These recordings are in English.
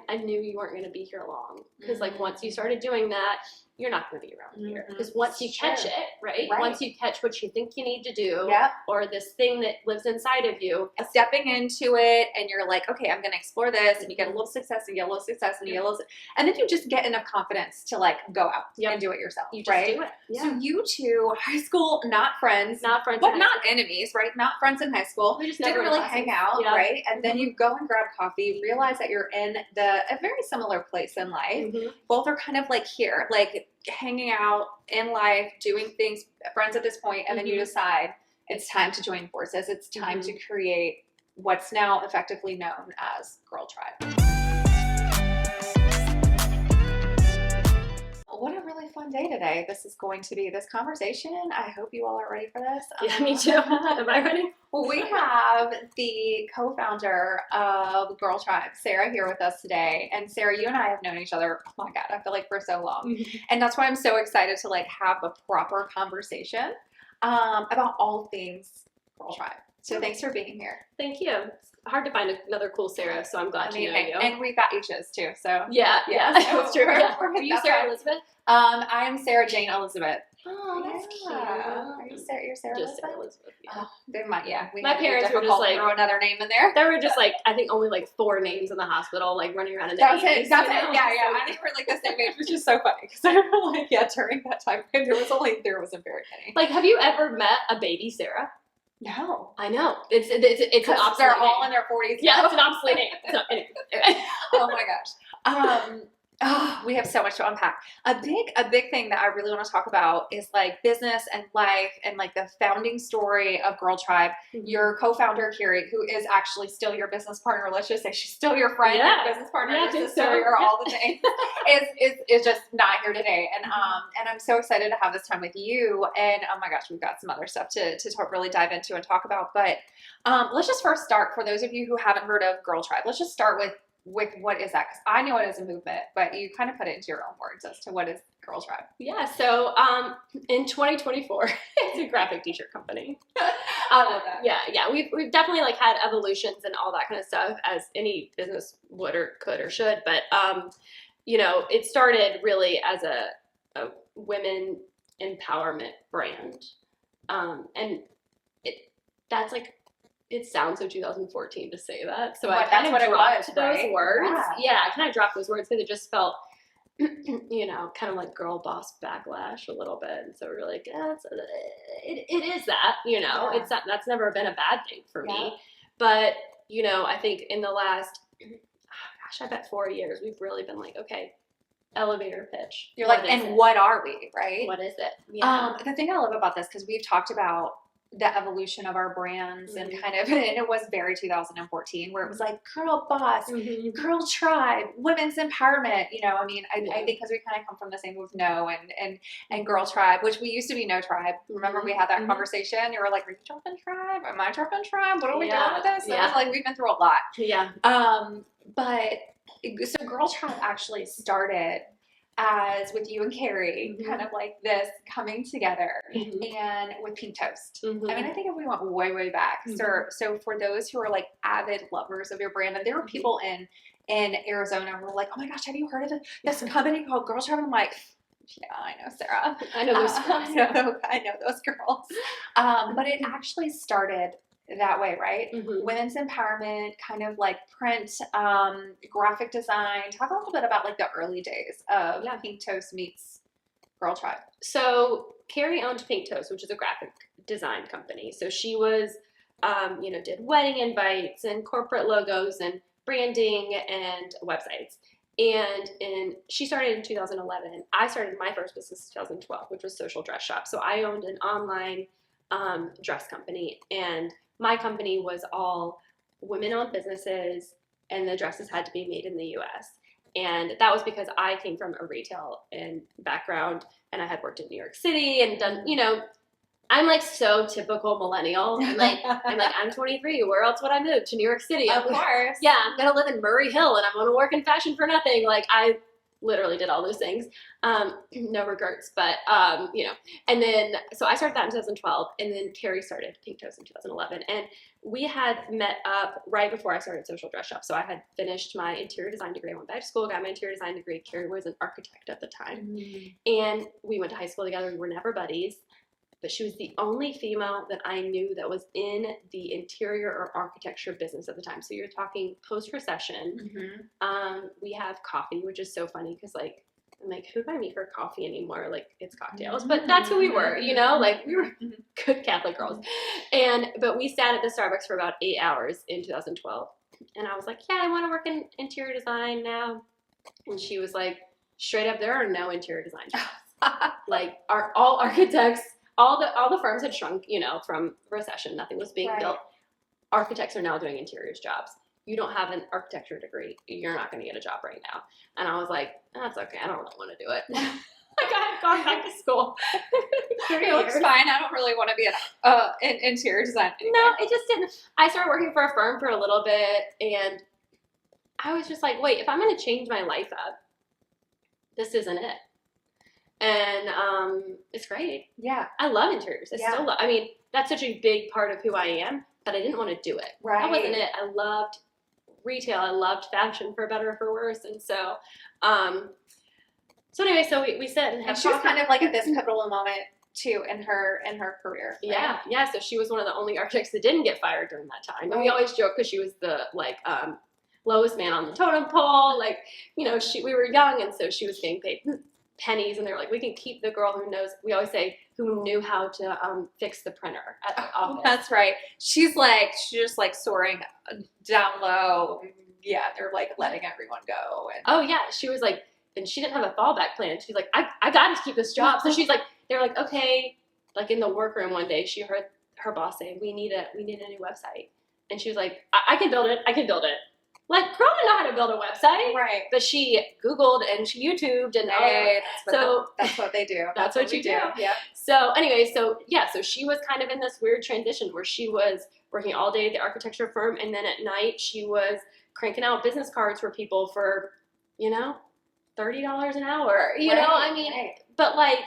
I knew you weren't going to be here long. Because, like, once you started doing that, you're not going to be around here. Because once you catch it, right? Once you catch what you think you need to do, or this thing that lives inside of you. Stepping into it, and you're like, okay, I'm going to explore this, and you get a little success, and you get a little success, and you get a little, and then you just get enough confidence to, like, go out and do it yourself, you just do it. Yeah. So you two, high school, not friends, but not enemies, right? Not friends in high school. We just didn't really hang out, right? And then you go and grab coffee, realize that you're in a very similar place in life. Both are kind of like here, like hanging out in life, doing things, friends at this point, and then you decide it's time to join forces. It's time to create what's now effectively known as Girl Tribe. What a really fun day today this is going to be. This conversation, I hope you all are ready for this. Yeah, me too. Am I ready? Well, we have the co-founder of Girl Tribe, Sarah, here with us today. And Sarah, you and I have known each other, oh my God, I feel like for so long. And that's why I'm so excited to, like, have a proper conversation about all things Girl Tribe. So thanks for being here. Thank you. It's hard to find another cool Sarah, so I'm glad to know you. And we've got H's too, so. Yeah, that's true. Are you Sarah Elizabeth? I'm Sarah Jane Elizabeth. Oh, that's cute. Are you Sarah? You're Sarah just Elizabeth? Yeah. My parents were just like, throw another name in there. There were just like, I think only like 4 names in the hospital, like running around in the That's 80s, it. That's it. Yeah. I think we're like the same age, which is so funny because I remember, like, during that time frame, there wasn't very many. Like, have you ever met a baby Sarah? No. I know. It's an obsolete they're all name. in their 40s. Yeah, it's an obsolete name. So, anyway. Oh my gosh. We have so much to unpack. A big thing that I really want to talk about is, like, business and life and, like, the founding story of Girl Tribe. Your co-founder, Carrie, who is actually still your business partner, let's just say she's still your friend, your business partner, your sister, you're all the things, is just not here today. And I'm so excited to have this time with you. And oh my gosh, we've got some other stuff to really dive into and talk about. But let's just first start, for those of you who haven't heard of Girl Tribe, let's just start with what is that? Because I know it as a movement, but you kind of put it into your own words as to what is Girl Tribe. Yeah, so in 2024, it's a graphic t-shirt company. Yeah, we've definitely, like, had evolutions and all that kind of stuff, as any business would or could or should. But you know, it started really as a women empowerment brand, and that's like. It sounds so 2014 to say that. So I kind of dropped those words. Yeah, I kind of dropped those words because it just felt, you know, kind of like girl boss backlash a little bit. And so we were like, yeah, it is that, you know. It's not, that's never been a bad thing for me. But, you know, I think in the last, I bet 4 years, we've really been like, okay, elevator pitch. You're like, and what are we, right? What is it? Yeah. The thing I love about this, because we've talked about the evolution of our brands and kind of, and it was very 2014 where it was like girl boss, Girl Tribe, women's empowerment, you know. I mean, I think because we kind of come from the same with No and Girl Tribe, which we used to be No Tribe. Remember we had that conversation? You were like, are you jumping tribe? Am I jumping tribe? What are we doing with this? So it was like, we've been through a lot. Yeah. But so Girl Tribe actually started as with you and Carrie, kind of like this coming together, and with Pink Toast. I mean, I think if we went way back, so for those who are like avid lovers of your brand, and there were people in Arizona who were like, oh my gosh, have you heard of this company called Girl Tribe? I'm like, yeah, I know, Sarah. I know those girls. I know those girls. But it actually started that way, right? Women's empowerment, kind of like print, graphic design. Talk a little bit about, like, the early days of Pink Toast meets Girl Tribe. So Carrie owned Pink Toast, which is a graphic design company. So she was, you know, did wedding invites and corporate logos and branding and websites. And she started in 2011. I started my first business in 2012, which was Social Dress Shop. So I owned an online dress company, and my company was all women-owned businesses, and the dresses had to be made in the U.S. And that was because I came from a retail background, and I had worked in New York City and done, you know, I'm like so typical millennial. I'm 23. Where else would I move? To New York City. Of course. Yeah, I'm going to live in Murray Hill, and I'm going to work in fashion for nothing. Like, literally did all those things. No regrets, but and then so I started that in 2012, and then Carrie started Pink Toast in 2011, and we had met up right before I started Social Dress Shop. So I had finished my interior design degree. I went back to school, got my interior design degree. Carrie was an architect at the time, and we went to high school together. We were never buddies. But she was the only female that I knew that was in the interior or architecture business at the time. So you're talking post-recession. We have coffee, which is so funny because, like, I'm like, who do I meet for coffee anymore? Like, it's cocktails. But that's who we were, like, we were good Catholic girls. But we sat at the Starbucks for about 8 hours in 2012. And I was like, yeah, I want to work in interior design now. And she was like, straight up, there are no interior design jobs. Like, all architects... All the firms had shrunk, from recession. Nothing was being built. Architects are now doing interiors jobs. You don't have an architecture degree. You're not going to get a job right now. And I was like, that's okay. I don't really want to do it. Like, I had gone back to school. It looks fine. I don't really want to be an interior designer. No, it just didn't. I started working for a firm for a little bit, and I was just like, wait, if I'm going to change my life up, this isn't it. And it's great. Yeah. I love interiors. I mean, that's such a big part of who I am, but I didn't want to do it. Right. That wasn't it. I loved retail. I loved fashion, for better or for worse. And so, anyway, so we sit and have she was kind of like at this pivotal moment too in her career. Right? Yeah. So she was one of the only architects that didn't get fired during that time. And we always joke because she was the lowest man on the totem pole. Like, we were young, and so she was getting paid pennies, and they were like, we can keep the girl who knows, we always say, who knew how to fix the printer at the office. That's right. She's just like soaring down low. Yeah, they're like letting everyone go. And she was like, and she didn't have a fallback plan. She's like, I got to keep this job. So she's like, they're like, okay, like in the workroom one day, she heard her boss say, we need a new website. And she was like, I can build it. Like, girl didn't know how to build a website. Right. But she Googled and she YouTubed and that's what they do. That's what you do. Yeah. So anyway, so she was kind of in this weird transition where she was working all day at the architecture firm, and then at night she was cranking out business cards for people for, $30 an hour. I mean, but like,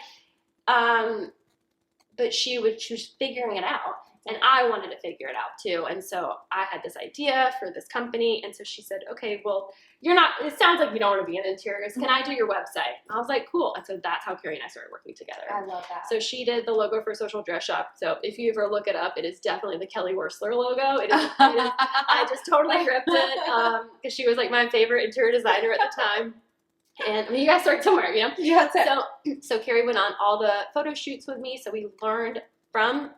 but she was figuring it out. And I wanted to figure it out too. And so I had this idea for this company. And so she said, okay, well, it sounds like you don't want to be in interiors. Can I do your website? And I was like, cool. And so that's how Carrie and I started working together. I love that. So she did the logo for Social Dress Shop. So if you ever look it up, it is definitely the Kelly Wersler logo. It is I just totally ripped it because she was like my favorite interior designer at the time. And I mean, you guys start somewhere, Yeah, that's it. So Carrie went on all the photo shoots with me. So we learned from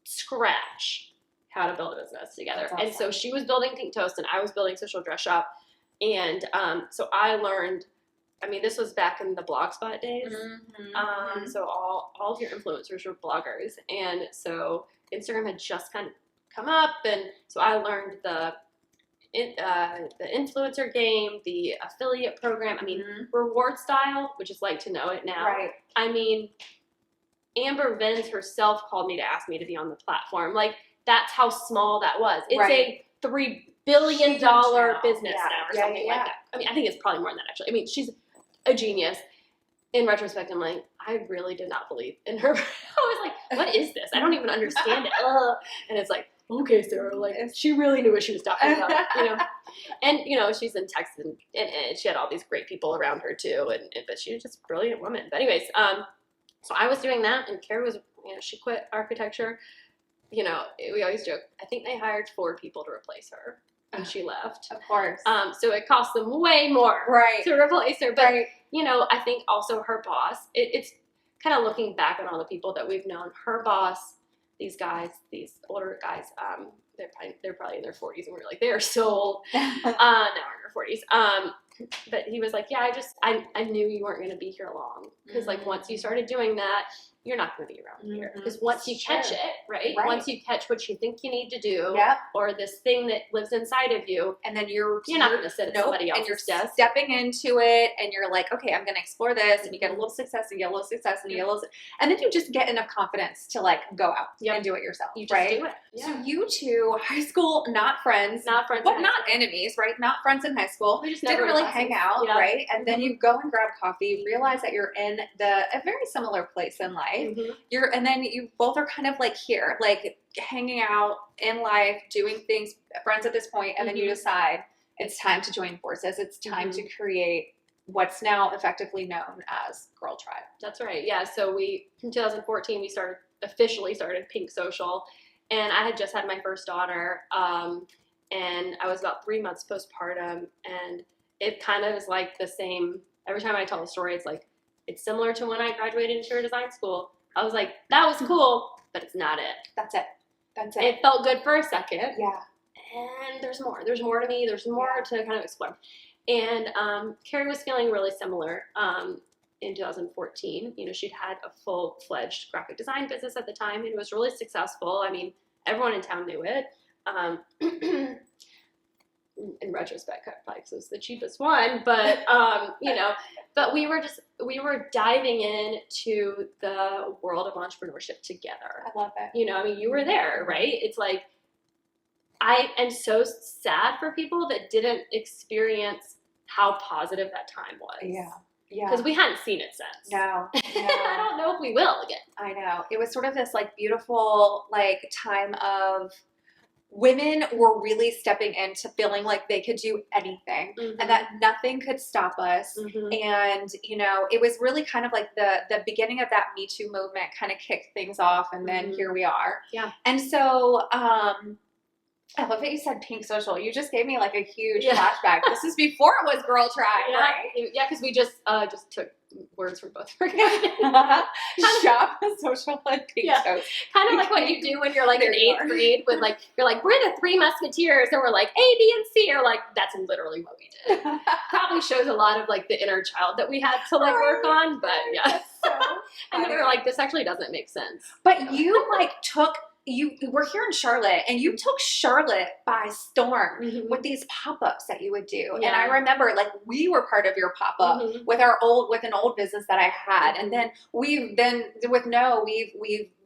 scratch how to build a business together. Awesome. And so she was building Pink Toast and I was building Social Dress Shop. And so I learned, I mean, this was back in the Blogspot days. So all of your influencers were bloggers. And so Instagram had just kind of come up. And so I learned the influencer game, the affiliate program. I mean, reward style, which is like to know it now. Right. I mean, Amber Vins herself called me to ask me to be on the platform. Like, that's how small that was. It's a $3 billion business now or something like that. I mean, I think it's probably more than that, actually. I mean, she's a genius. In retrospect, I'm like, I really did not believe in her. I was like, what is this? I don't even understand it. And it's like, okay, Sarah, like, she really knew what she was talking about, And, she's in Texas, and she had all these great people around her, too. But she was just a brilliant woman. But anyways, so I was doing that, and Carrie was, she quit architecture. We always joke, I think they hired 4 people to replace her when she left. Of course. So it cost them way more to replace her. But, I think also her boss, it's kind of looking back on all the people that we've known. Her boss, these guys, older guys, they're probably in their 40s, and we're like, they are so old. Now we're in our 40s. But he was like, yeah, I knew you weren't going to be here long. Because, like, once you started doing that, you're not going to be around here. Mm-hmm. Because once you catch it, right? Once you catch what you think you need to do, or this thing that lives inside of you, and then you're not going to sit at somebody else's and you're desk. Stepping into it, and you're like, okay, I'm going to explore this, and you get a little success, and you get a little success, and you get a little, and then you just get enough confidence to like go out and do it yourself. You just do it. So you two, high school, not friends, but not enemies, right? Not friends in high school. We just didn't really hang out, right? And then you go and grab coffee, realize that you're in a very similar place in life. And then you both are kind of like here, like hanging out in life, doing things, friends at this point, and then you decide it's time to join forces. It's time to create what's now effectively known as Girl Tribe. That's right. Yeah. So in 2014, we officially started Pink Social, and I had just had my first daughter, and I was about 3 months postpartum, and it kind of is like the same. Every time I tell the story, it's similar to when I graduated interior design school. I was like, that was cool, but it's not it. That's it. It felt good for a second. Yeah. And there's more. There's more to me. There's more to kind of explore. And Carrie was feeling really similar in 2014. She'd had a full-fledged graphic design business at the time, and it was really successful. I mean, everyone in town knew it. In retrospect, probably because it was the cheapest one, but but we were diving into the world of entrepreneurship together. I love it. You were there, right? It's like, I am so sad for people that didn't experience how positive that time was. Yeah. Because we hadn't seen it since. No. I don't know if we will again. I know. It was sort of this like beautiful like time of women were really stepping into feeling like they could do anything and that nothing could stop us. And, it was really kind of like the beginning of that Me Too movement kind of kicked things off. And then here we are. Yeah. And so, I love that you said Pink Social. You just gave me like a huge flashback. This is before it was Girl Tribe, right? Yeah, because we just took words from both. Shop, social, and Pink Social. Kind of like what you do when you're like in 8th grade with like, you're like, we're the Three Musketeers, and we're like A, B, and C, or like, that's literally what we did. Probably shows a lot of like the inner child that we had to like work on, but yeah. And then we were like, this actually doesn't make sense. But you like you were here in Charlotte, and you took Charlotte by storm with these pop-ups that you would do. And I remember like we were part of your pop-up with an old business that I had. And then we've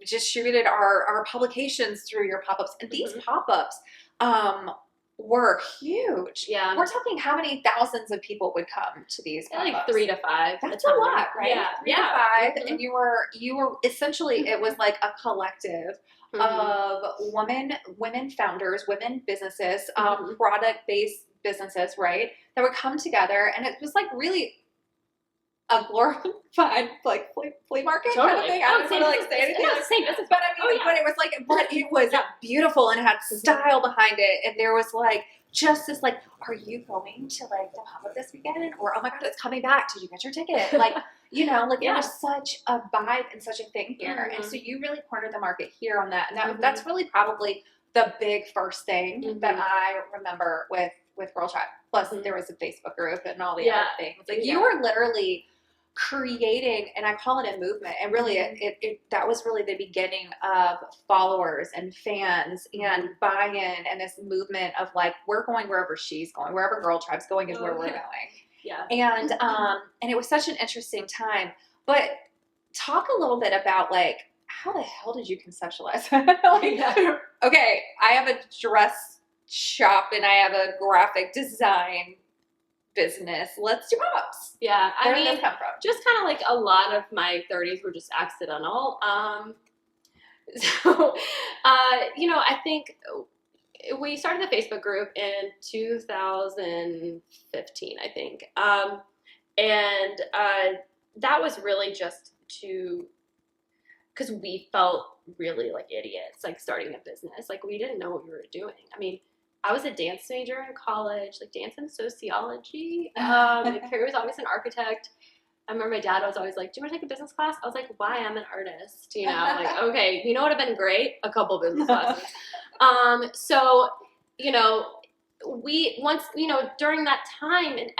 distributed our publications through your pop-ups, and these pop-ups were huge. Yeah. We're talking how many thousands of people would come to these pop-ups? Like 3 to 5. That's a lot, right? Yeah. 3 to 5. And you were essentially, it was like a collective of women founders, women businesses, product-based businesses, right? That would come together, and it was like really a glorified like flea market kind of thing. I don't want to like say anything, but I mean, but it was beautiful and had style behind it, and there was like just this like, are you going to like the pop-up this weekend? Or oh my god, it's coming back. Did you get your ticket? Like, it was such a vibe and such a thing here, and so you really cornered the market here on that, and that's really probably the big first thing that I remember with Girl Tribe. Plus, there was a Facebook group and all the other things. Like you were literally creating, and I call it a movement, and really it that was really the beginning of followers and fans and buy-in and this movement of like, we're going wherever she's going, wherever Girl Tribe's going is where we're going. Yeah. And it was such an interesting time. But talk a little bit about like, how the hell did you conceptualize like, okay, I have a dress shop and I have a graphic design business. Let's do pop-ups. Yeah. Where did this come from? Just kind of like a lot of my 30s were just accidental. So, I think we started the Facebook group in 2015, I think. And that was really just because we felt really like idiots, like starting a business. Like we didn't know what we were doing. I mean, I was a dance major in college, like dance and sociology. And Carrie was always an architect. I remember my dad was always like, do you want to take a business class? I was like, why? I'm an artist. Like, okay, what would have been great? A couple business classes. So, during that time, and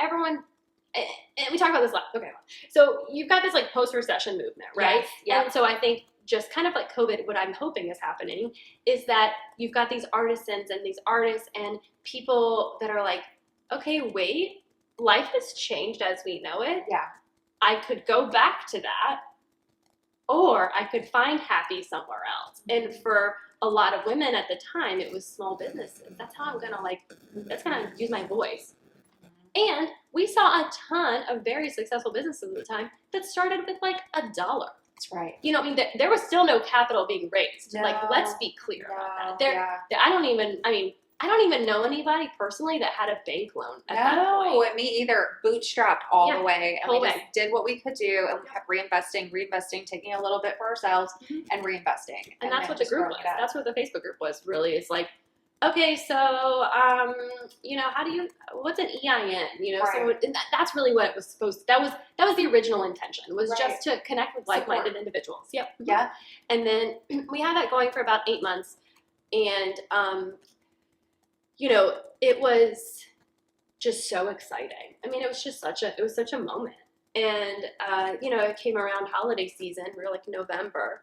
and we talked about this last. Okay, so you've got this like post-recession movement, right? Yes. Yep. And so I think just kind of like COVID, what I'm hoping is happening is that you've got these artisans and these artists and people that are like, okay, wait, life has changed as we know it. Yeah. I could go back to that, or I could find happy somewhere else. And for a lot of women at the time, it was small businesses. That's how I'm gonna that's gonna use my voice. And we saw a ton of very successful businesses at the time that started with like $1. That's right. You know, I mean, there was still no capital being raised. No, like, let's be clear about that. Yeah. I don't even know anybody personally that had a bank loan at that point. No, me either. Bootstrapped all Yeah, the way. And whole we way. just did what we could do, and we kept reinvesting, taking a little bit for ourselves, and reinvesting. And that's then what the just group growing was. it up. That's what the Facebook group was, really. It's like, okay, so, you know, what's an EIN? You know, so Right. and that's really what it was supposed to, that was the original intention, was Right. just to connect with like-minded individuals. Yep. Yeah. And then we had that going for about 8 months. And, you know, it was just so exciting. I mean, it was such a moment. And, you know, it came around holiday season. We were like November.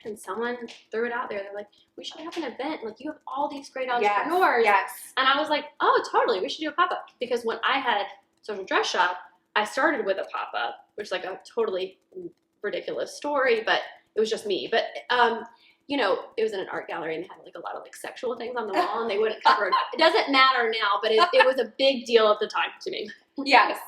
And someone threw it out there. They're like, we should have an event. Like, you have all these great entrepreneurs. Yes. And I was like, oh, totally. We should do a pop-up. Because when I had Social Dress Shop, I started with a pop-up, which is like a totally ridiculous story, but it was just me. But, you know, it was in an art gallery and they had like a lot of like sexual things on the wall and they wouldn't cover it. It doesn't matter now, but it was a big deal at the time to me. Yes.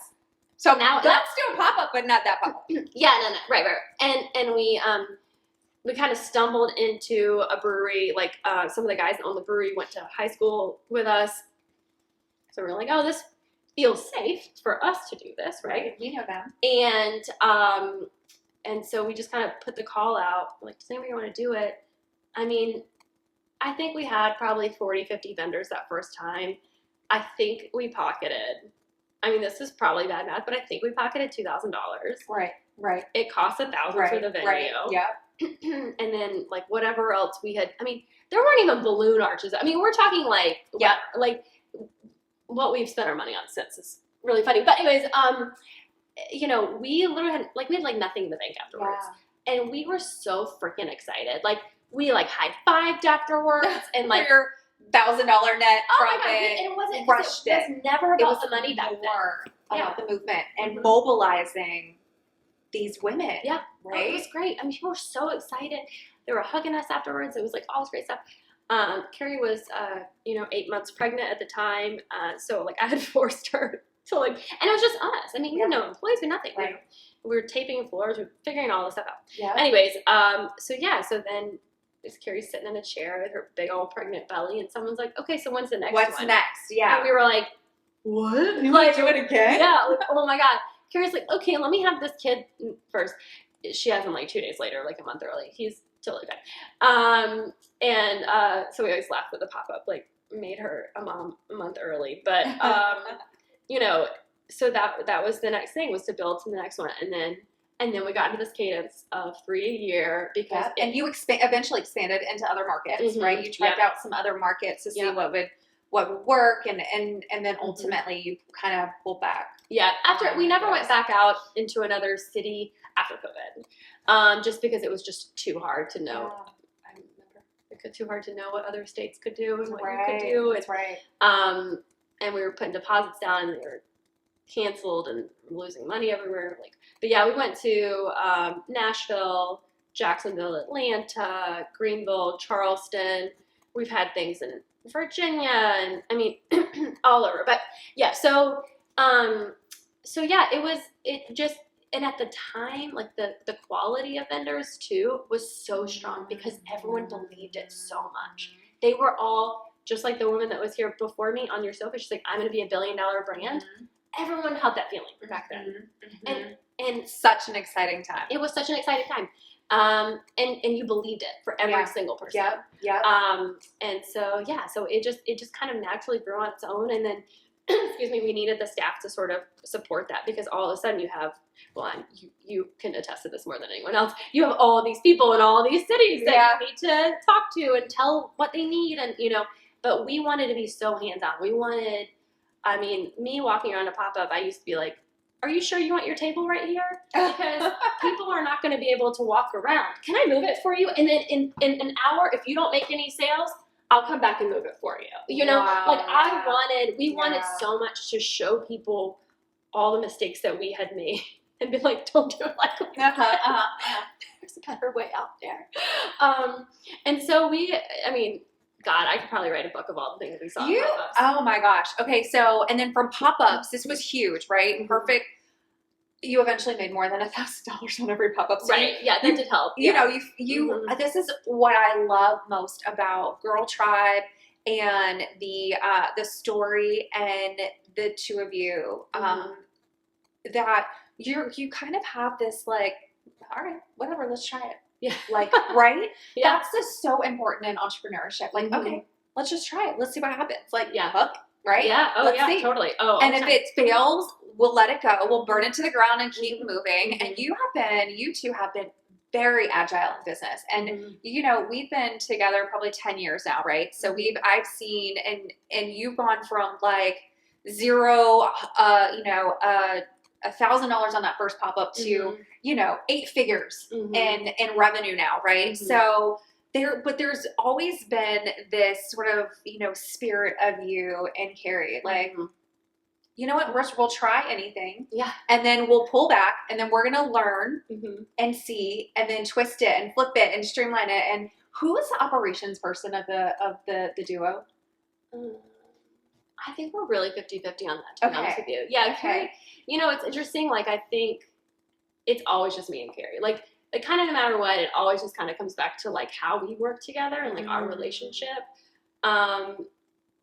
So Now- let's do a pop-up, but not that pop-up. Yeah, no, right. And we kind of stumbled into a brewery. Like, some of the guys that own the brewery went to high school with us. So we're like, oh, this feels safe for us to do this, right? You know them. And so we just kind of put the call out, like, does anybody want to do it? I mean, I think we had probably 40, 50 vendors that first time. I think we pocketed, I mean, this is probably bad math, but I think we pocketed $2,000. Right. It cost $1,000 for the venue. Right. Yeah. And then like whatever else we had, I mean, there weren't even balloon arches. I mean, we're talking like, Yeah. like what we've spent our money on since is really funny. But anyways, you know, we literally had like nothing in the bank afterwards. Yeah. And we were so freaking excited. Like, we like high-fived afterwards and like, your $1,000 net oh my profit. God, it wasn't, crushed it was never It about was the money back then. more Yeah. about the movement and Mhm. mobilizing these women. Yeah. Right. It was great. I mean, people were so excited. They were hugging us afterwards. It was like all this great stuff. Carrie was, you know, 8 months pregnant at the time. So like I had forced her to like, and it was just us. I mean, we had no employees or nothing. Right. We were taping floors. We were figuring all this stuff out. Yeah. Anyways, so then this Carrie's sitting in a chair with her big old pregnant belly and someo's like, okay, so when's the next What's one? next? Yeah. And we were like, What? You like, want to do it again? yeah, like, oh my God. Carrie's like, okay, let me have this kid first. She has him like 2 days later, like a month early. He's totally fine. So we always laugh at the pop-up, like made her a mom a month early. But, you know, so that was the next thing, was to build to the next one. And then we got into this cadence of 3 a year because and you eventually expanded into other markets, Mhm. right? You tried out some other markets to see what would work, and then ultimately you kind of pulled back. Yeah, after we never went back out into another city after COVID, just because it was just too hard to know. I remember it was too hard to know what other states could do and what you could do. That's right. And we were putting deposits down, and they were canceled and losing money everywhere. Like, but yeah, we went to Nashville, Jacksonville, Atlanta, Greenville, Charleston. We've had things in Virginia, and I mean, all over. But yeah, so yeah, and at the time, like the quality of vendors too was so strong because everyone believed it so much. They were all, just like the woman that was here before me on your sofa, she's like, I'm going to be $1 billion brand. Mm-hmm. Everyone held that feeling back then. Mm-hmm. And such an exciting time. it was such an exciting time. And you believed it for every single person. Yeah. And so, yeah, so it just kind of naturally grew on its own. And then, excuse me, we needed the staff to sort of support that, because all of a sudden you have, well, you can attest to this more than anyone else. You have all these people in all these cities that you need to talk to and tell what they need. And, you know, but we wanted to be so hands-on. We wanted I mean, me walking around a pop-up, I used to be like, are you sure you want your table right here? Because people are not going to be able to walk around. Can I move it for you? And then in an hour, if you don't make any sales, I'll come back and move it for you. You know, like we wanted so much to show people all the mistakes that we had made and be like, don't do it like we did. There's a better way out there. And so God, I could probably write a book of all the things we saw. Oh my gosh. Okay, so and then from pop-ups, this was huge, right? Mm-hmm. Perfect. You eventually made more than $1,000 on every pop-up. So right. Yeah, that did help. You know, you this is what I love most about Girl Tribe and the story and the two of you. That you kind of have this like, all right, whatever, let's try it. Yeah. Like, right? Yeah. That's just so important in entrepreneurship. Like, okay, let's just try it. Let's see what happens. Like, hook, right? Yeah. Oh, let's see. Totally. Oh, and if it fails, we'll let it go. We'll burn it to the ground and keep moving. And you two have been very agile in business. And, you know, we've been together probably 10 years now, right? So I've seen, and you've gone from like zero, $1,000 on that first pop-up to, you know, 8 figures in revenue now, right? So there's always been this sort of, you know, spirit of you and Carrie, like, you know what, we'll try anything. Yeah. And then we'll pull back and then we're going to learn and see and then twist it and flip it and streamline it. And who is the operations person of the duo? I think we're really 50-50 on that, to be honest with you. Yeah, Carrie, you know, it's interesting. Like, I think it's always just me and Carrie. Like, it kind of no matter what, it always just kind of comes back to, like, how we work together and, like, our relationship.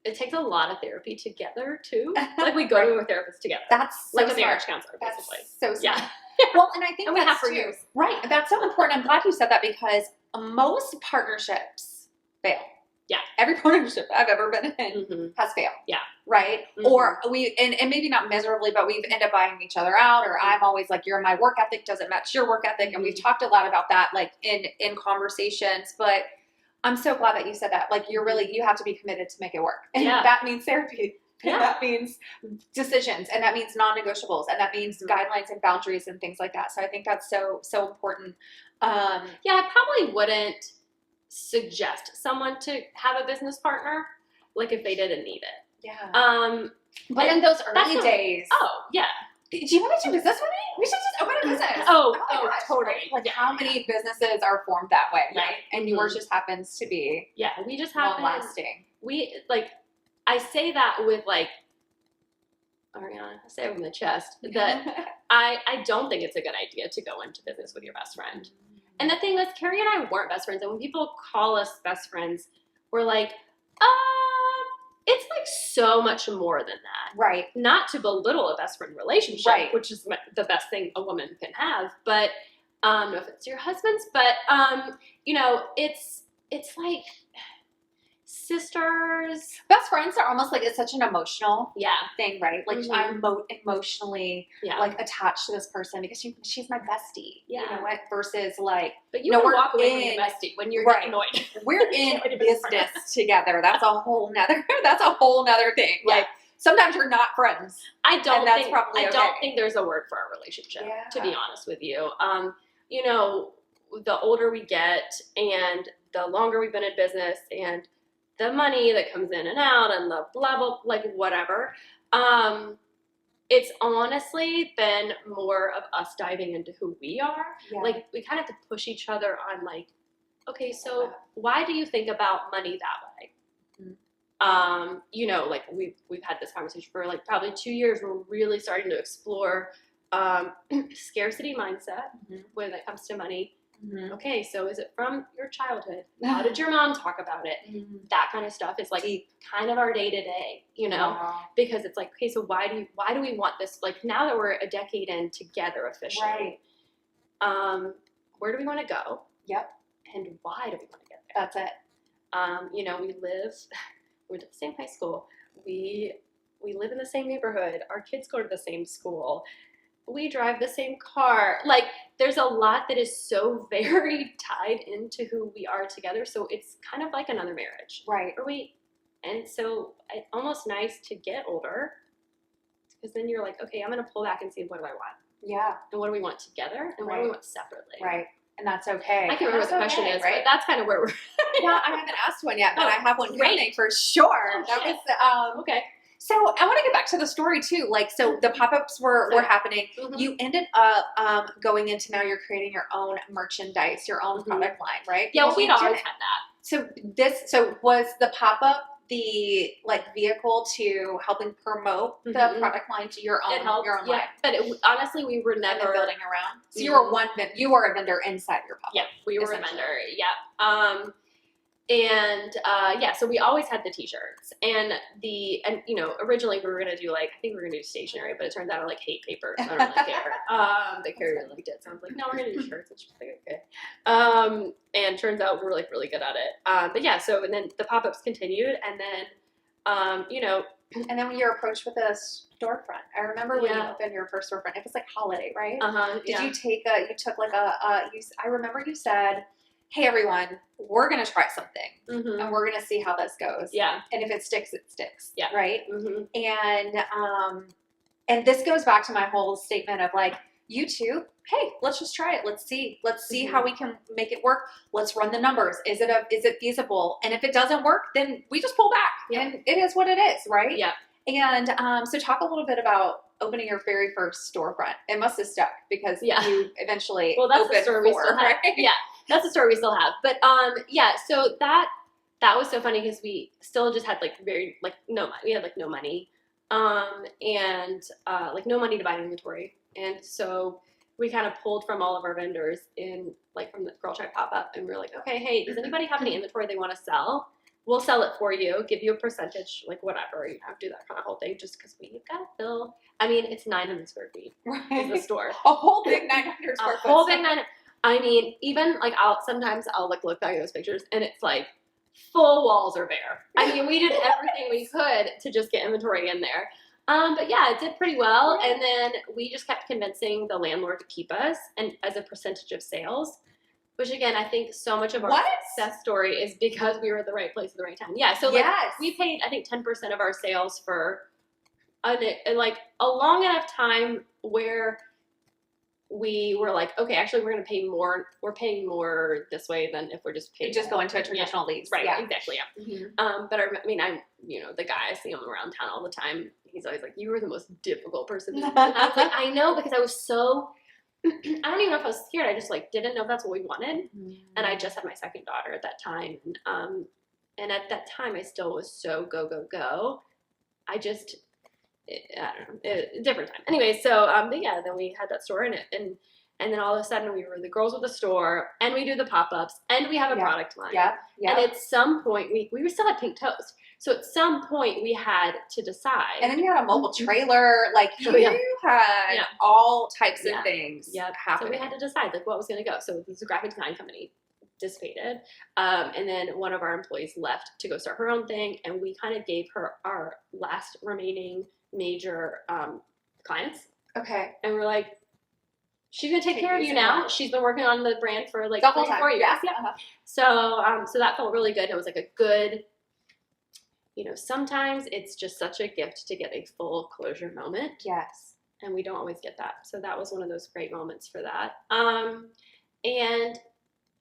It takes a lot of therapy together, too. Like, we go to a therapist together. That's so like a marriage counselor, basically. That's so smart. Yeah. Well, and I think we have for years. Right. That's so important. I'm glad you said that because most partnerships fail. Yeah. Every partnership I've ever been in has failed. Yeah. Right? Or and maybe not miserably, but we've ended up buying each other out, or I'm always like, my work ethic doesn't match your work ethic. And we've talked a lot about that, like in conversations, but I'm so glad that you said that. Like, you have to be committed to make it work. And that means therapy. And that means decisions, and that means non-negotiables, and that means guidelines and boundaries and things like that. So I think that's so important. I probably wouldn't suggest someone to have a business partner, like if they didn't need it. Yeah. But in those early days. Oh, yeah. Do you want to do business with me? We should just open a business. Oh gosh, totally. Right? Like, how many businesses are formed that way, right? And yours just happens to be we just have long-lasting. I say that with, like, Ariana, I say it from the chest, that I don't think it's a good idea to go into business with your best friend. And the thing is, Carrie and I weren't best friends. And when people call us best friends, we're like, it's like so much more than that. Right. Not to belittle a best friend relationship, which is the best thing a woman can have. But, no offense to your husbands, but, you know, it's like sisters. Best friends are almost like, it's such an emotional thing, right? Like, I'm emotionally like attached to this person because she's my bestie. Yeah. You know what? Versus like, but you don't walk away from your bestie when you're annoyed. We're in business together. That's a whole nother thing. Yeah. Like, sometimes you're not friends. I don't think there's a word for our relationship, to be honest with you. You know, the older we get and the longer we've been in business and the money that comes in and out and the blah, blah, like whatever. It's honestly been more of us diving into who we are. Yeah. Like, we kind of have to push each other on, like, okay, so why do you think about money that way? You know, like, we've had this conversation for like probably 2 years. We're really starting to explore scarcity mindset when it comes to money. Okay, so is it from your childhood? How did your mom talk about it? That kind of stuff is like kind of our day to day, you know, because it's like, okay, so why do we want this? Like, now that we're a decade in together officially, where do we want to go? Yep. And why do we want to get there? That's it. You know, we went to the same high school. We live in the same neighborhood. Our kids go to the same school. We drive the same car. Like, there's a lot that is so very tied into who we are together. So it's kind of like another marriage. Right. And so it's almost nice to get older because then you're like, okay, I'm going to pull back and see what do I want. Yeah. And what do we want together? And what do we want separately? Right. And that's okay. I can't remember what the question is, right? but that's kind of where we're. Yeah, I haven't asked one yet, but I have one great. coming for sure. Oh, that shit. was okay. So I want to get back to the story too. Like, so the pop-ups were happening. Mm-hmm. You ended up going into now you're creating your own merchandise, your own product line, right? Yeah, Because we'd always had that. So was the pop-up the like vehicle to helping promote the product line to your own It helped, your own line? But honestly, we were And then never building around. So you were you were a vendor inside your pop-up. Yeah, we were a vendor. Yeah. So we always had the t-shirts and originally we were gonna do I think we were gonna do stationery, but it turns out I hate paper, so I don't really care. The carrier liked it, so I was like, no, we're gonna do shirts. It's just okay. And turns out we're really good at it. But yeah, so and then the pop-ups continued, and then and then when you were approached with a storefront, I remember when you opened your first storefront, it was holiday, right? Did you took I remember you said, hey everyone, we're going to try something and we're going to see how this goes. Yeah. And if it sticks, it sticks. Yeah. Right. And this goes back to my whole statement of YouTube. Hey, let's just try it. Let's see how we can make it work. Let's run the numbers. Is it feasible? And if it doesn't work, then we just pull back and it is what it is. Right. Yeah. And so talk a little bit about opening your very first storefront. It must have stuck because you eventually that's opened the story we still have. Right? Yeah, that's the story we still have. But so that was so funny because we still just had no money. We had no money, and no money to buy inventory, and so we kind of pulled from all of our vendors in from the Girl Tribe pop up, and we were like, okay, hey, does anybody have any inventory they want to sell? We'll sell it for you, give you a percentage, whatever, do that kind of whole thing, just because we've got to fill. I mean, it's 900 square feet. Right. Is the store. A whole big 900 square foot. A whole big 900. I mean, even sometimes I'll look back at those pictures and it's full walls are bare. I mean, we did everything we could to just get inventory in there. But yeah, it did pretty well. And then we just kept convincing the landlord to keep us and as a percentage of sales. Which again, I think so much of our success story is because we were at the right place at the right time. Yeah, so we paid I think 10% of our sales for a long enough time where we were okay, actually we're going to pay more. We're paying more this way than if we're just paying. Just going to a traditional lease. Right, exactly, yeah. Mm-hmm. But I'm the guy, I see him around town all the time. He's always like, you were the most difficult person. And I was like, I know, because I was so... I don't even know if I was scared. I just didn't know if that's what we wanted, and I just had my second daughter at that time, and at that time I still was so go. I don't know, different time. Anyway, so then we had that store in it, and then all of a sudden we were the girls with the store, and we do the pop-ups, and we have a product line. Yeah. And at some point we still had pink toes. So at some point we had to decide. And then you had a mobile trailer, you had all types of things happening. So we had to decide what was going to go. So this is a graphic design company dissipated. And then one of our employees left to go start her own thing. And we kind of gave her our last remaining major clients. Okay. And we're like, she's going to take care of you now. She's been working on the brand for the whole 4 years. Yeah. So that felt really good. It was a good... sometimes it's just such a gift to get a full closure moment. Yes. And we don't always get that. So that was one of those great moments for that. And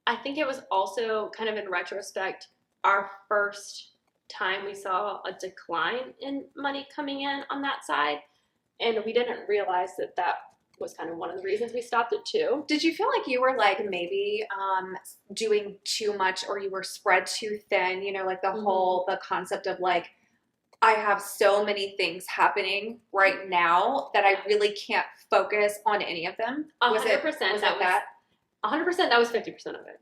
I think it was also kind of in retrospect, our first time we saw a decline in money coming in on that side. And we didn't realize that was kind of one of the reasons we stopped it too. Did you feel like you were maybe doing too much, or you were spread too thin? The whole the concept of I have so many things happening right now that I really can't focus on any of them. 100%. That 100%. That was 50% of it.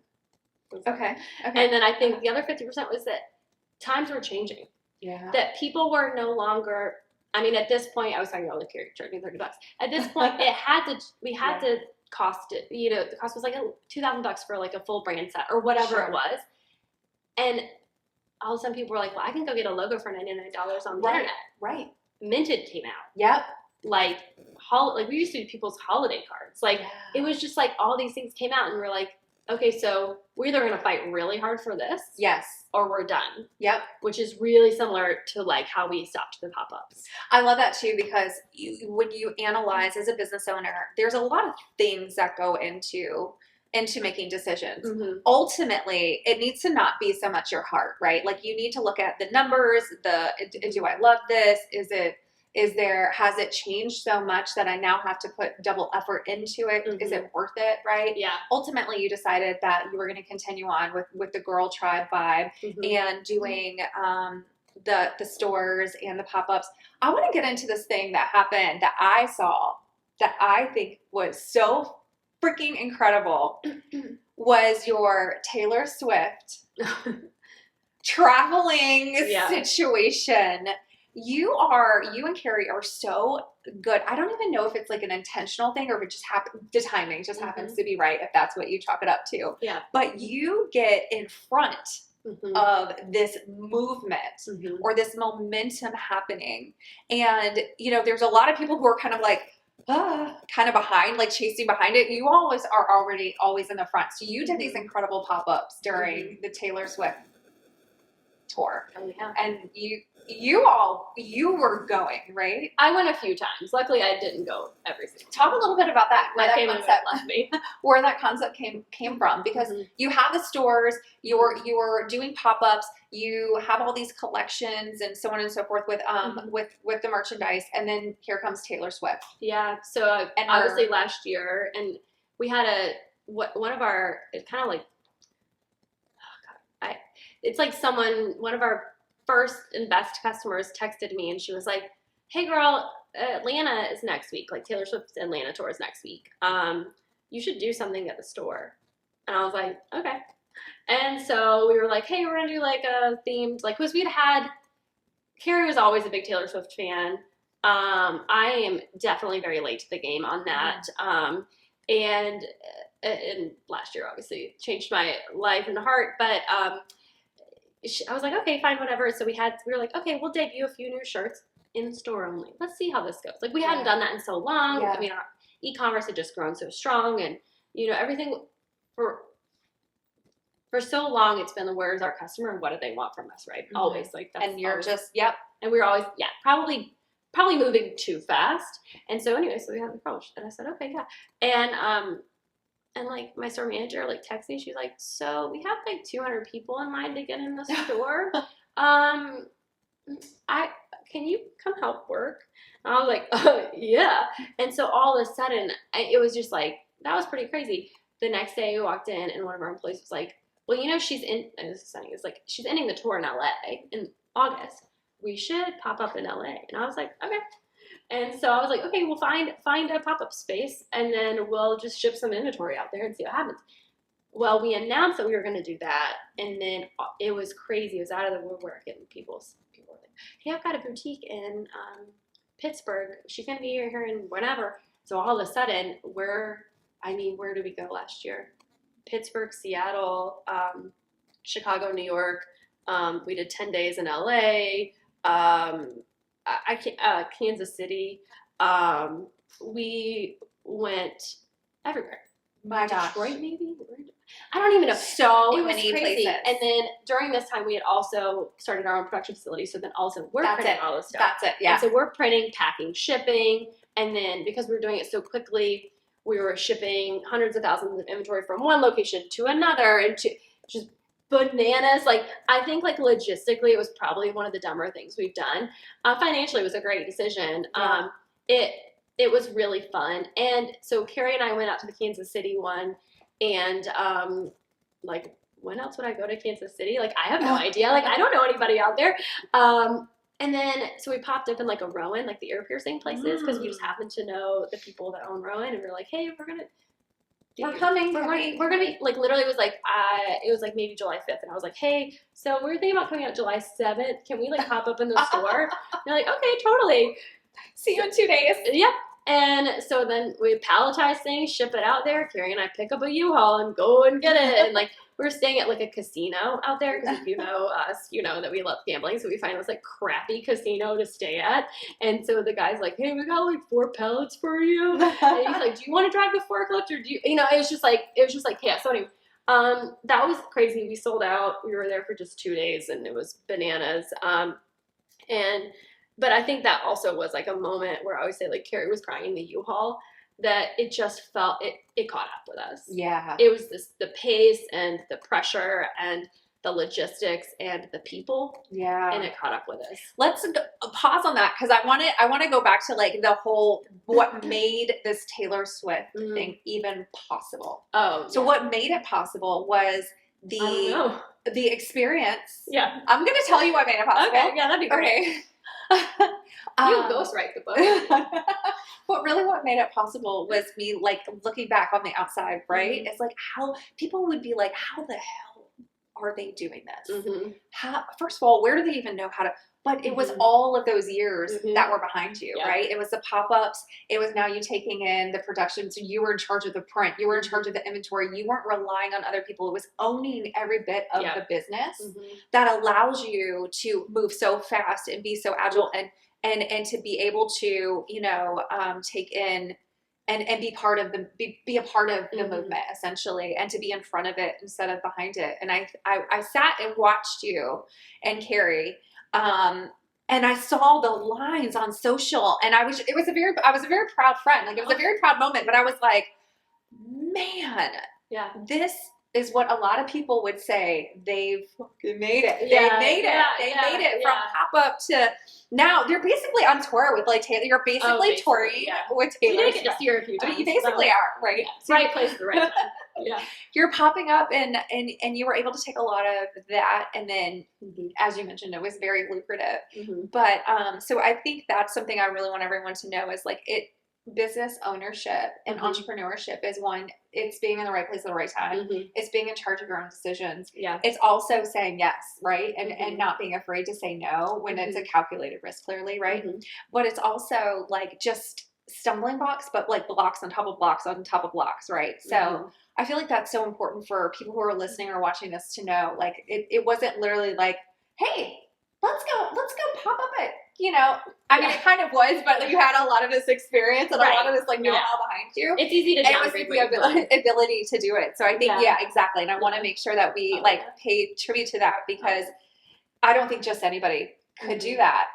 Okay. And then I think the other 50% was that times were changing. Yeah. That people were no longer. I mean, at this point, I was talking about charging $30. At this point, we had to cost it. The cost was $2,000 for a full brand set or whatever it was. And all of a sudden, people were like, "Well, I can go get a logo for $99 on the internet." Right. Minted came out. Yep. We used to do people's holiday cards. It was just all these things came out, and we were like, okay, so we're either going to fight really hard for this Yes. or we're done. Yep. Which is really similar to like how we stopped the pop-ups. I love that too, because when you analyze as a business owner, there's a lot of things that go into making decisions. Mm-hmm. Ultimately, it needs to not be so much your heart, right? Like you need to look at the numbers, do I love this? Has it changed so much that I now have to put double effort into it? Mm-hmm. Is it worth it, right? Yeah. Ultimately, you decided that you were going to continue on with the Girl Tribe vibe Mm-hmm. and doing the stores and the pop-ups. I want to get into this thing that happened that I saw that I think was so freaking incredible was your Taylor Swift traveling situation. You and Carrie are so good. I don't even know if it's like an intentional thing or if it just happened. The timing just happens to be right, if that's what you chalk it up to. Yeah. But you get in front of this movement or this momentum happening. And, there's a lot of people who are kind of like, kind of behind, like chasing behind it. You always are always in the front. So you did these incredible pop-ups during the Taylor Swift tour. Oh, yeah. And you were going, right? I went a few times. Luckily, I didn't go every single time. Talk a little bit about that. Where that concept came from, because you have the stores, you were doing pop-ups, you have all these collections and so on and so forth with the merchandise, and then here comes Taylor Swift. Yeah. So obviously last year, and we had one of our, it's kind of like, it's like one of our first and best customers texted me, and she was like, hey girl, Atlanta is next week. Like Taylor Swift's Atlanta tour is next week. You should do something at the store. And I was like, okay. And so we were like, hey, we're going to do like a themed, like, because Carrie was always a big Taylor Swift fan. I am definitely very late to the game on that. And last year obviously changed my life and heart, but I was like, okay, fine, whatever. So we were like, okay, we'll debut a few new shirts in store only. Let's see how this goes. Like we hadn't done that in so long. I mean, our e-commerce had just grown so strong, and everything for so long it's been, where's our customer and what do they want from us, right? Always like that. And you're always, and we were always probably moving too fast. And so anyway, so we had the approach, and I said, okay, yeah. And like my store manager like texted me, she's like, so we have like 200 people in mind to get in the store. Can you come help work? And I was like, oh, yeah. And so all of a sudden, it was just like, that was pretty crazy. The next day we walked in, and one of our employees was like, well, she's in, and this is funny, it's like, she's ending the tour in LA in August. We should pop up in LA. And I was like, okay. And so I was like, okay, we'll find a pop-up space, and then we'll just ship some inventory out there and see what happens. Well, we announced that we were going to do that, and then it was crazy. It was out of the woodwork, and people were like, hey, I've got a boutique in Pittsburgh. She's going to be here in whenever. So all of a sudden, where did we go last year? Pittsburgh, Seattle, Chicago, New York. We did 10 days in LA. Kansas City. We went everywhere. My gosh. Detroit, maybe? I don't even know. So it was many crazy. places. And then during this time, we had also started our own production facility. So then also we're printing all this stuff. That's it, yeah. And so we're printing, packing, shipping. And then because we were doing it so quickly, we were shipping hundreds of thousands of inventory from one location to another, and to just bananas. Like, I think like logistically, it was probably one of the dumber things we've done. Financially, it was a great decision. Yeah. It was really fun. And so Carrie and I went out to the Kansas City one, and like, when else would I go to Kansas City? Like, I have no idea. Like, I don't know anybody out there. And then, so we popped up in like a Rowan, like the ear piercing places, because we just happened to know the people that own Rowan, and we were like, hey, we're coming. We're gonna be like, literally, it was like maybe July 5th, and I was like, hey, so we're thinking about coming out July 7th. Can we like pop up in the store? And they're like, okay, totally. See you in 2 days. Yep. And so then we palletize things, ship it out there. Carrie and I pick up a U-Haul and go and get it. And like, we're staying at like a casino out there, because if you know us, you know that we love gambling. So we find this like crappy casino to stay at. And so the guy's like, hey, we got like 4 pallets for you. And he's like, do you want to drive the forklift, or do you, it was just like, yeah. So anyway, That was crazy. We sold out. We were there for just 2 days, and it was bananas. And but I think that also was like a moment where I always say like Carrie was crying in the U-Haul, that it just felt it caught up with us. Yeah. It was the pace and the pressure and the logistics and the people. Yeah. And it caught up with us. Let's pause on that because I want to go back to like the whole what made this Taylor Swift thing even possible. Oh, so what made it possible was the experience. Yeah, I'm gonna tell you what made it possible. Okay, yeah, that'd be great. Okay. You ghostwrite the book. What made it possible was me like looking back on the outside, right? It's like how people would be like, how the hell are they doing this? How, first of all, where do they even know how to? But it was all of those years that were behind you, right? It was the pop-ups. It was now you taking in the production. So you were in charge of the print. You were in charge of the inventory. You weren't relying on other people. It was owning every bit of the business that allows you to move so fast and be so agile and to be able to, you know, take in and be part of be a part of the movement essentially, and to be in front of it instead of behind it. And I sat and watched you and Carrie, and I saw the lines on social, and I was a very proud friend. Like it was a very proud moment, but I was like, man, this is what a lot of people would say. They've made it. They made it from pop-up to now. They're basically on tour with like Taylor. You're basically touring with Taylor. You didn't get to see her a few times. I mean, you basically are, right? Yeah. Right place at the right time. Yeah. You're popping up and you were able to take a lot of that. And then, as you mentioned, it was very lucrative. But, so I think that's something I really want everyone to know is like business ownership and entrepreneurship is one, it's being in the right place at the right time. It's being in charge of your own decisions. Yeah. It's also saying yes, right? And not being afraid to say no when it's a calculated risk, clearly, right? But it's also like just stumbling blocks, but like blocks on top of blocks on top of blocks, right? So I feel like that's so important for people who are listening or watching this to know, like it wasn't literally like, hey, let's go pop up it. You know, I mean, it kind of was, but you had a lot of this experience and a lot of this like know-how behind you. It's easy to downgrade the ability to do it. So I think, exactly. And I want to make sure that we like pay tribute to that because I don't think just anybody could do that.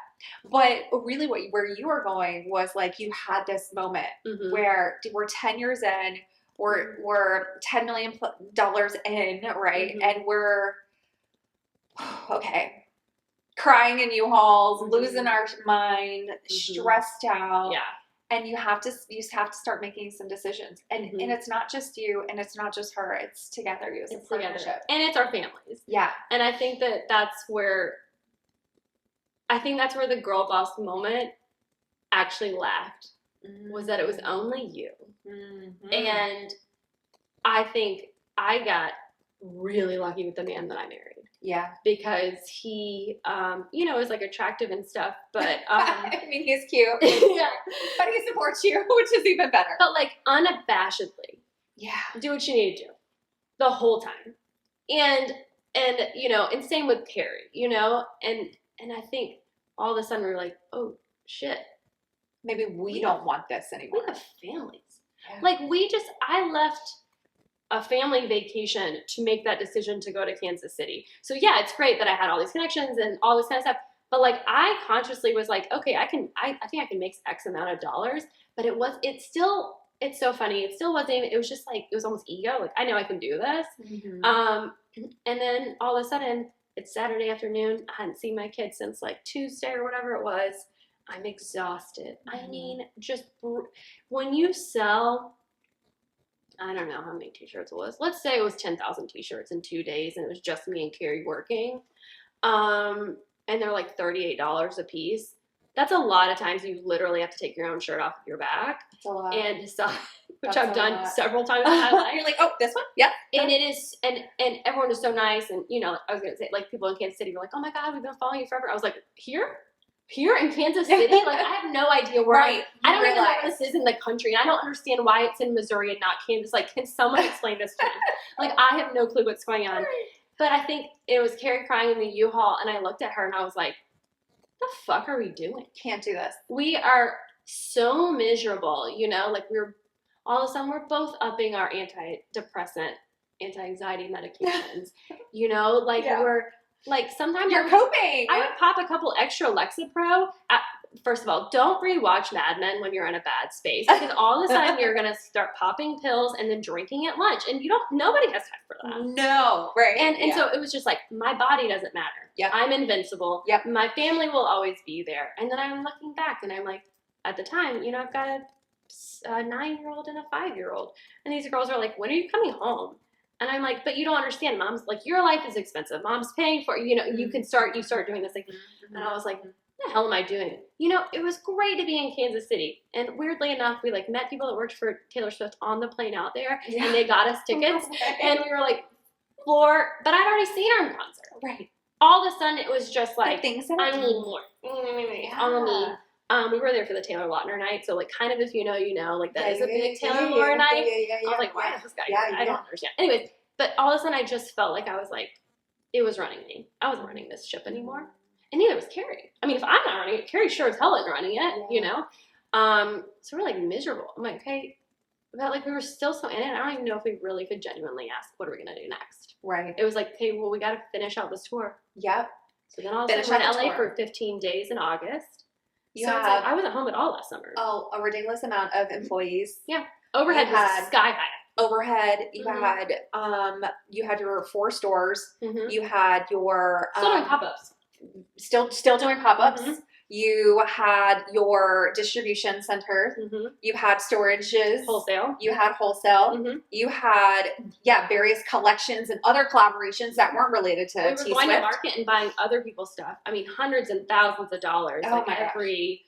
But really where you were going was like you had this moment where we're 10 years in, we're $10 million in, right? And we're, okay, crying in U-Hauls, losing our mind, stressed out. Yeah. And you have to start making some decisions. And and it's not just you and it's not just her, it's together. It's a partnership. And it's our families. Yeah. And I think that's where the girl boss moment actually left, was that it was only you. And I think I got really lucky with the man that I married. Yeah. Because he, you know, is like attractive and stuff, but, I mean, he's cute. But he supports you, which is even better. But like unabashedly. Yeah. Do what you need to do the whole time. And, you know, and same with Carrie, you know, and I think all of a sudden we're like, oh shit. Maybe we don't want this anymore. We have families. Yeah. Like I left a family vacation to make that decision to go to Kansas City. So yeah, it's great that I had all these connections and all this kind of stuff. But like I consciously was like, okay, I think I can make X amount of dollars. But it's so funny. It still wasn't, it was just like, it was almost ego. Like I know I can do this. And then all of a sudden it's Saturday afternoon. I hadn't seen my kids since like Tuesday or whatever it was. I'm exhausted. I mean, just when you sell, I don't know how many t-shirts it was. Let's say it was 10,000 t-shirts in 2 days and it was just me and Carrie working. And they're like $38 a piece. That's a lot of times you literally have to take your own shirt off your back. That's a lot. And sell, which I've done several times in my life. You're like, oh, this one? Yeah. And it is, and everyone is so nice. And, you know, I was going to say, like, people in Kansas City were like, oh my God, we've been following you forever. I was like, here in Kansas City? Like, I have no idea where I don't even know where this is in the country. And I don't understand why it's in Missouri and not Kansas. Like, can someone explain this to me? Like, I have no clue what's going on. But I think it was Carrie crying in the U-Haul, and I looked at her and I was like, what the fuck are we doing? Can't do this. We are so miserable, you know? Like, all of a sudden, we're both upping our antidepressant anti-anxiety medications. You know, like we're like sometimes you're coping. I would pop a couple extra Lexapro. First of all, don't rewatch Mad Men when you're in a bad space, because all of a sudden you're gonna start popping pills and then drinking at lunch, and nobody has time for that. No, right? And so it was just like, my body doesn't matter. Yep. I'm invincible. Yep. My family will always be there. And then I'm looking back, and I'm like, at the time, you know, I've got a 9-year-old and a 5-year-old, and these girls are like, when are you coming home? And I'm like, but you don't understand, Mom's like, your life is expensive. Mom's paying for it. You know, you start doing this thing. And I was like, what the hell am I doing? You know, it was great to be in Kansas City. And weirdly enough, we like met people that worked for Taylor Swift on the plane out there, and they got us tickets. And we were like, but I'd already seen her in concert. Right. All of a sudden, it was just like, things that I need more. On me. We were there for the Taylor Lautner night, so like, kind of, if you know, you know, like, that is a big Taylor Lautner night. I was like, why is this guy here? I don't understand. Anyways, but all of a sudden, I just felt like I was like, it was running me. I wasn't running this ship anymore, and neither was Carrie. I mean, if I'm not running it, Carrie sure as hell isn't running it, you know. So we're like miserable. I'm like, okay, but like we were still so in it. I don't even know if we really could genuinely ask, what are we gonna do next? Right. It was like, okay, well, we got to finish out this tour. Yep. So then all of a sudden, we're in LA for 15 days in August. So it's like, I wasn't home at all last summer. Oh, a ridiculous amount of employees. Yeah. Overhead was sky high. Overhead, you had your 4 stores. You had your still doing pop-ups. Still doing pop-ups. You had your distribution centers. You had storages. Wholesale. You had wholesale. You had, various collections and other collaborations that weren't related to T-Swift. We were going to market and buying other people's stuff. I mean, hundreds and thousands of dollars. Oh, like every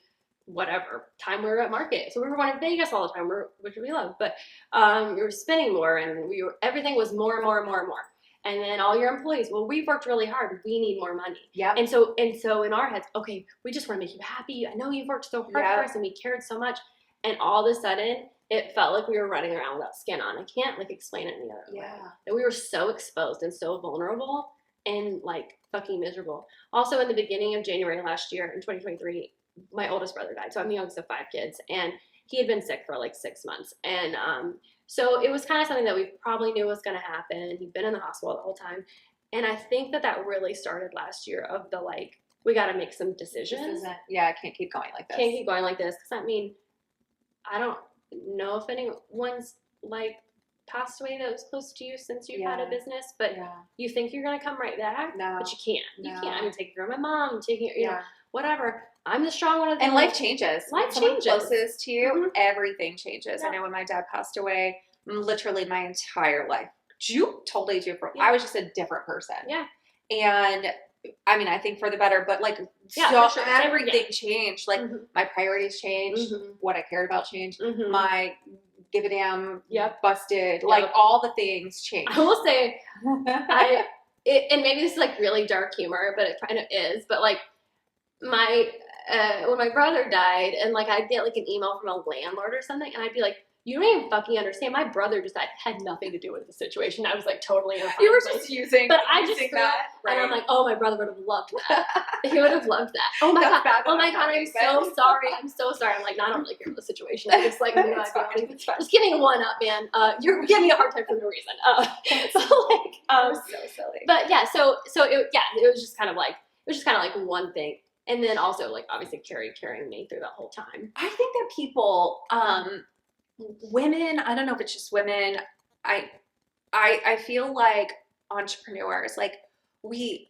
whatever time we were at market. So we were going to Vegas all the time, which we loved. But we were spending more, and everything was more and more and more and more. And then all your employees, well, we've worked really hard. We need more money. Yeah. And so in our heads, okay, we just want to make you happy. I know you've worked so hard for us, and we cared so much. And all of a sudden, it felt like we were running around without skin on. I can't like explain it any other way. That we were so exposed and so vulnerable and like fucking miserable. Also, in the beginning of January last year, in 2023, my oldest brother died. So I'm the youngest of 5 kids, and he had been sick for like 6 months. And so it was kind of something that we probably knew was going to happen. He'd been in the hospital the whole time. And I think that really started last year of the like, we got to make some decisions. I can't keep going like this. Can't keep going like this. Because I mean, I don't know if anyone's like passed away that was close to you since you've had a business, but you think you're going to come right back. No. But you can't. You can't. I mean, taking care of my mom, you know, whatever. I'm the strong one of the And life changes. Life changes. changes. Closest to you, everything changes. I know when my dad passed away, literally my entire life, totally different. I was just a different person. Yeah. And I mean, I think for the better, but like, everything changed. Like my priorities changed. What I cared about changed. My give a damn busted. Like all the things changed. I will say, and maybe this is like really dark humor, but it kind of is, but like when my brother died, and like I'd get like an email from a landlord or something, and I'd be like, you don't even fucking understand. My brother just died. Had nothing to do with the situation. I was like totally in a You were just using that. Right. And I'm like, oh, my brother would have loved that. He would have loved that. Oh my god. Oh my god. I'm so sorry. I'm so sorry. I'm like, no, I don't really care about the situation. I just like, just giving a one up, man. You're giving me a hard time for no reason. So like, so silly. But yeah, so it was just kind of like one thing. And then also like obviously carrying me through that whole time. I think that people, women, I don't know if it's just women, I feel like entrepreneurs, like we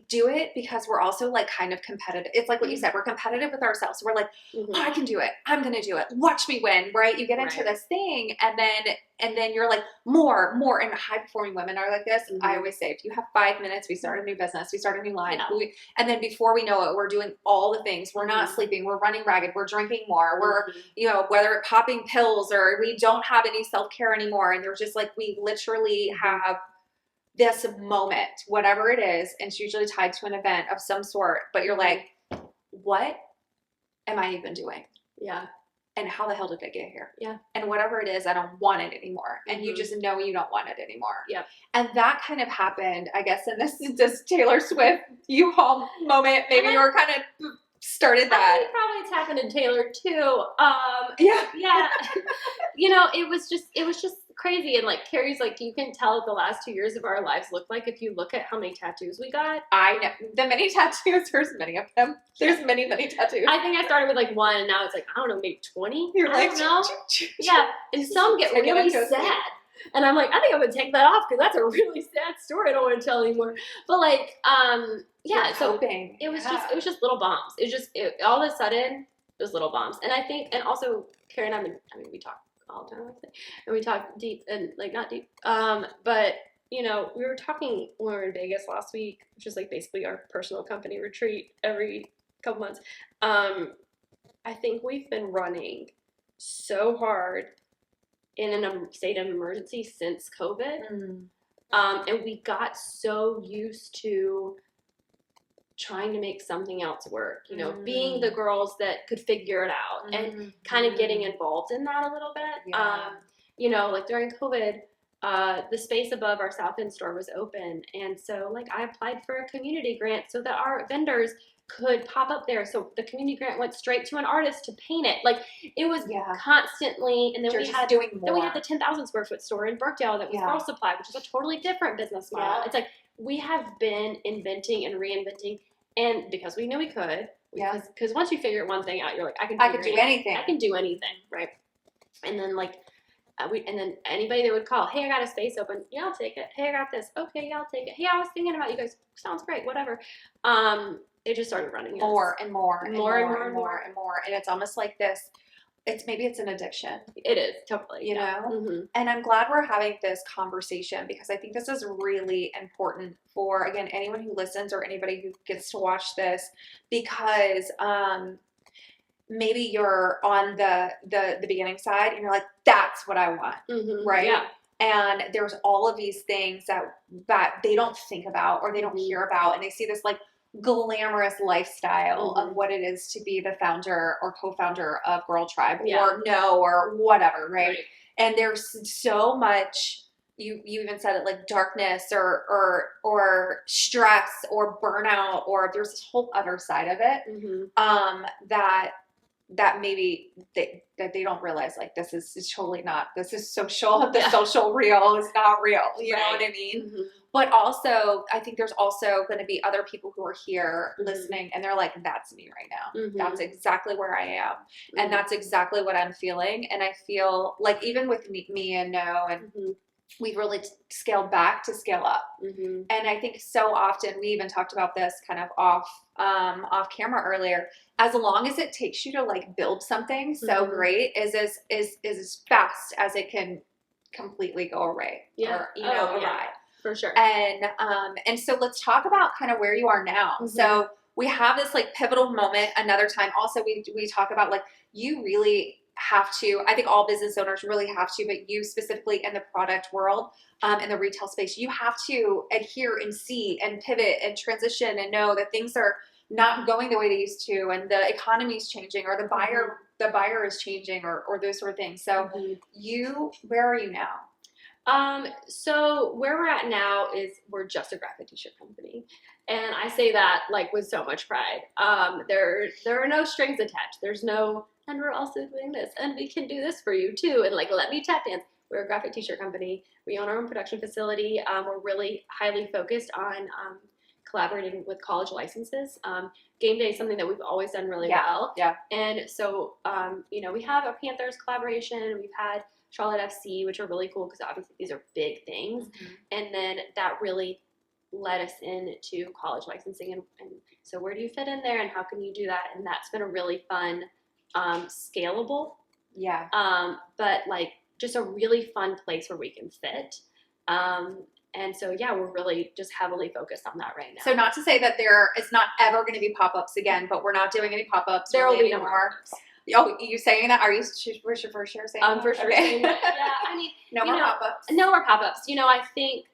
do it because we're also like kind of competitive. It's like what you said, we're competitive with ourselves. So we're like, oh, I can do it. I'm going to do it. Watch me win, right? You get into this thing, and then you're like more, and high performing women are like this. I always say, if you have 5 minutes, we start a new business, we start a new line. And then before we know it, we're doing all the things. We're not sleeping. We're running ragged. We're drinking more. We're, you know, whether it's popping pills or we don't have any self-care anymore. And they're just like, we literally have this moment, whatever it is, and it's usually tied to an event of some sort, but you're like, what am I even doing? Yeah. And how the hell did I get here? Yeah. And whatever it is, I don't want it anymore. And you just know you don't want it anymore. Yeah. And that kind of happened, I guess, in this Taylor Swift U-Haul moment. Maybe you were kind of started that. I think probably it's happened to Taylor too. Yeah. You know, it was just crazy. And like Carrie's like, you can tell what the last 2 years of our lives look like if you look at how many tattoos we got. I know. The many tattoos, there's many of them. There's many tattoos. I think I started with like 1 and now it's like, I don't know, maybe 20. You're I don't know. Yeah. And some get really sad. And I'm like, I think I'm gonna take that off because that's a really sad story. I don't want to tell anymore. But like, yeah. So it was just little bombs. All of a sudden it was little bombs. And I think, and also Carrie and I mean, we talk all the time, and we talk deep and like not deep. But you know, we were talking when we were in Vegas last week, which is like basically our personal company retreat every couple months. I think we've been running so hard in a state of emergency since COVID. And we got so used to trying to make something else work, you know, being the girls that could figure it out and kind of getting involved in that a little bit. You know, like during COVID, the space above our South End store was open. And so like I applied for a community grant so that our vendors could pop up there. So the community grant went straight to an artist to paint it. Like it was constantly, and then we had the 10,000 square foot store in Birkdale that was Girl Supply, which is a totally different business model. It's like we have been inventing and reinventing, and because we knew we could, because once you figure one thing out, you're like, I can do anything. I can do anything, right? And then like and then anybody that would call, hey, I got a space open, yeah, I'll take it. Hey, I got this, okay, yeah, I'll take it. Hey, I was thinking about you guys. Sounds great, whatever. It just started running more and more. And it's almost like this. Maybe it's an addiction. It is totally, you know. And I'm glad we're having this conversation because I think this is really important for, again, anyone who listens or anybody who gets to watch this, because maybe you're on the beginning side and you're like, that's what I want, right? Yeah. And there's all of these things that they don't think about or they don't hear about, and they see this like glamorous lifestyle of what it is to be the founder or co-founder of Girl Tribe or whatever, right? And there's so much, you even said it, like darkness or stress or burnout, or there's this whole other side of it that maybe they don't realize, like this is totally not, this is social, the social real is not real, you know what I mean? But also, I think there's also going to be other people who are here listening and they're like, that's me right now. That's exactly where I am. And that's exactly what I'm feeling. And I feel like even with me and No, and we've really scaled back to scale up. And I think so often, we even talked about this kind of off camera earlier, as long as it takes you to like build something so great is as fast as it can completely go away. Or, you know, awry. For sure. And so let's talk about kind of where you are now. So we have this like pivotal moment another time. Also, we talk about like, you really have to, I think all business owners really have to, but you specifically in the product world, in the retail space, you have to adhere and see and pivot and transition and know that things are not going the way they used to, and the economy is changing, or the buyer is changing, or those sort of things. So where are you now? So where we're at now is we're just a graphic t-shirt company. And I say that like with so much pride. There are no strings attached. There's no, and we're also doing this and we can do this for you too. And like, let me tap dance. We're a graphic t-shirt company. We own our own production facility. We're really highly focused on, collaborating with college licenses. Game day is something that we've always done really well. Yeah. And so, you know, we have a Panthers collaboration. We've had Charlotte FC, which are really cool because obviously these are big things. And then that really led us into college licensing. And so where do you fit in there and how can you do that? And that's been a really fun, scalable, but like just a really fun place where we can fit. And so, yeah, we're really just heavily focused on that right now. So not to say that it's not ever going to be pop-ups again, but we're not doing any pop-ups. There will be no more. Oh, you saying that? Are you for sure saying that? For sure saying that. Yeah, I mean, no more pop-ups. No more pop-ups. You know, I think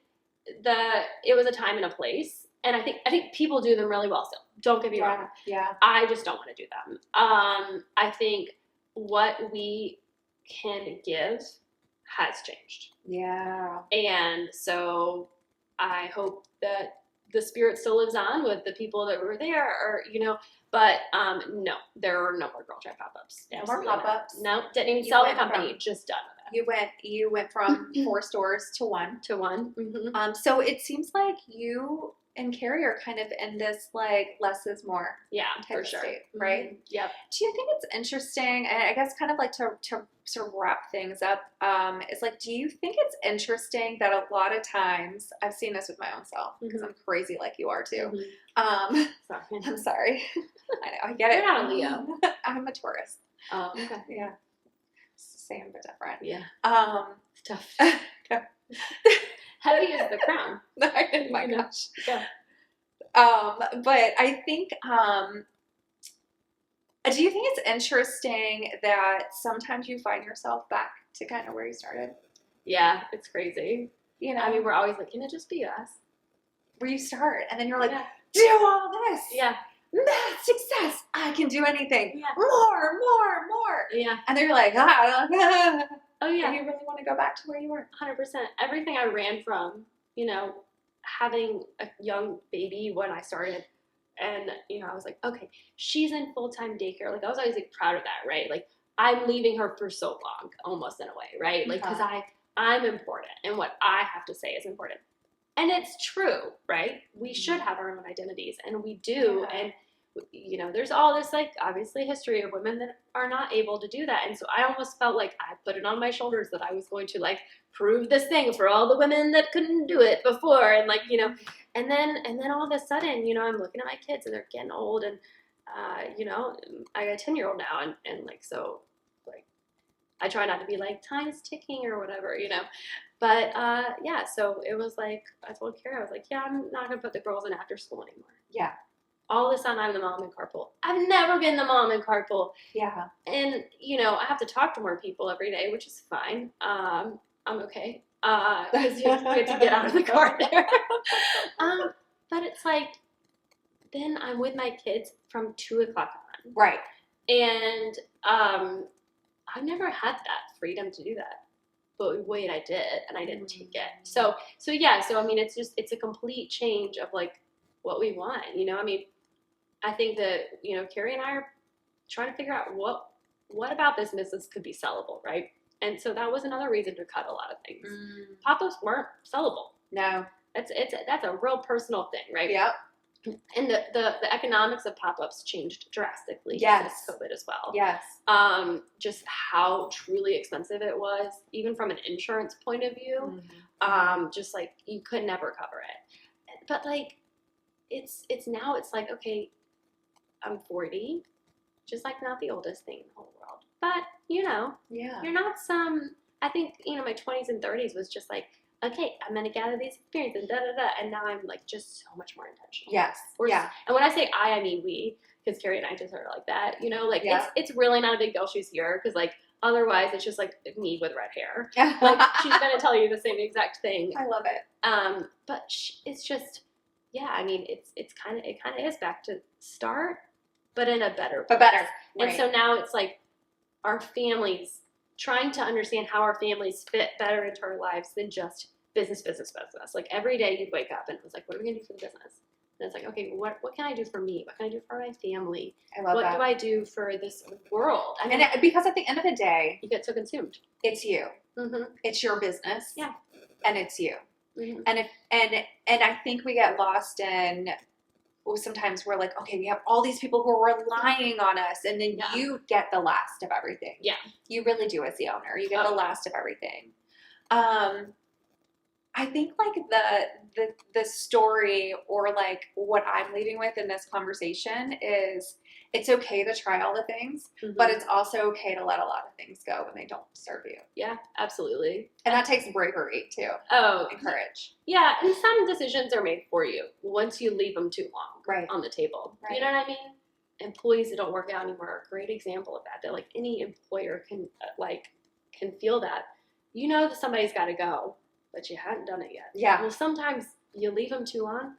it was a time and a place, and I think people do them really well still. Don't get me wrong. Yeah. I just don't want to do them. I think what we can give has changed. Yeah. And so I hope that the spirit still lives on with the people that were there, or, you know, but no, there are no more Girl Tribe pop-ups. No more pop-ups. No, didn't even sell the company, just done with You went from 4 stores to 1. To 1. Mm-hmm. So it seems like you and Carrie are kind of in this like less is more type for of sure. state, right? Mm-hmm. Yep. Do you think it's interesting? And I guess kind of like to sort of wrap things up, is like, do you think it's interesting that a lot of times I've seen this with my own self because I'm crazy like you are too. Sorry. I'm sorry. I know, I get it. You're not a Leo. I'm a Taurus. Oh, okay. Yeah. Same but different. Yeah. It's tough. Heavy is the crown. Oh my gosh. Yeah. But I think, do you think it's interesting that sometimes you find yourself back to kind of where you started? Yeah, it's crazy. You know, I mean, we're always like, can it just be us? Where you start, and then you're like, do all this. Yeah. Math success. I can do anything. Yeah. More. Yeah. And then you're like, Oh yeah. And you really want to go back to where you were. 100%. Everything I ran from, having a young baby when I started, and I was like, okay, she's in full-time daycare. Like I was always like proud of that, right? Like I'm leaving her for so long, almost in a way, right? Like because I'm important, and what I have to say is important. And it's true, right? We should have our own identities, and we do. Yeah. And, there's all this, like, obviously history of women that are not able to do that. And so I almost felt like I put it on my shoulders that I was going to, like, prove this thing for all the women that couldn't do it before. And, like, and then all of a sudden, I'm looking at my kids, and they're getting old. And, I got a 10-year-old now. And, like, so, like, I try not to be like, time's ticking or whatever, But, so it was like, I told Kara, I was like, yeah, I'm not going to put the girls in after school anymore. Yeah. All of a sudden, I'm the mom in carpool. I've never been the mom in carpool. Yeah. And, I have to talk to more people every day, which is fine. I'm okay. Because you get to get out of the car there. But it's like, then I'm with my kids from 2 o'clock on. Right. And I've never had that freedom to do that. But wait, I did, and I didn't take it. So I mean, it's a complete change of like what we want, I mean, I think that, Carrie and I are trying to figure out what about this business could be sellable, right? And so that was another reason to cut a lot of things. Pop-ups weren't sellable. No. That's a real personal thing, right? Yep. And the economics of pop-ups changed drastically since COVID as well. Yes. Just how truly expensive it was, even from an insurance point of view. Just like you could never cover it. But like it's now it's like, okay, I'm 40, just like not the oldest thing in the whole world. But you're not I think, my 20s and 30s was just like, okay, I'm going to gather these experiences, and now I'm, like, just so much more intentional. Yes, And when I say I mean we, because Carrie and I just are like that, it's really not a big deal she's here, because, like, otherwise it's just, like, me with red hair. Like, she's going to tell you the same exact thing. I love it. But it's just, I mean, it kind of is back to start, but in a better place. But better. And right. so now it's, like, our families, trying to understand how our families fit better into our lives than just business. Like every day you'd wake up and it was like, what are we going to do for the business? And it's like, okay, what can I do for me? What can I do for my family? I love what that. do I do for this world? I mean, and because at the end of the day, you get so consumed. It's you. Mm-hmm. It's your business. Yeah. And it's you. Mm-hmm. And I think we get lost in, sometimes we're like, okay, we have all these people who are relying on us, and then you get the last of everything. Yeah. You really do as the owner. You get the last of everything. I think like the story, or like what I'm leading with in this conversation is, it's okay to try all the things, but it's also okay to let a lot of things go when they don't serve you. Yeah, absolutely. And that takes bravery too. Oh, and courage. Yeah, and some decisions are made for you once you leave them too long on the table. Right. You know what I mean? Employees that don't work out anymore are a great example of that. That like any employer can feel that. You know that somebody's got to go, but you haven't done it yet. Yeah. Well, sometimes you leave them too long,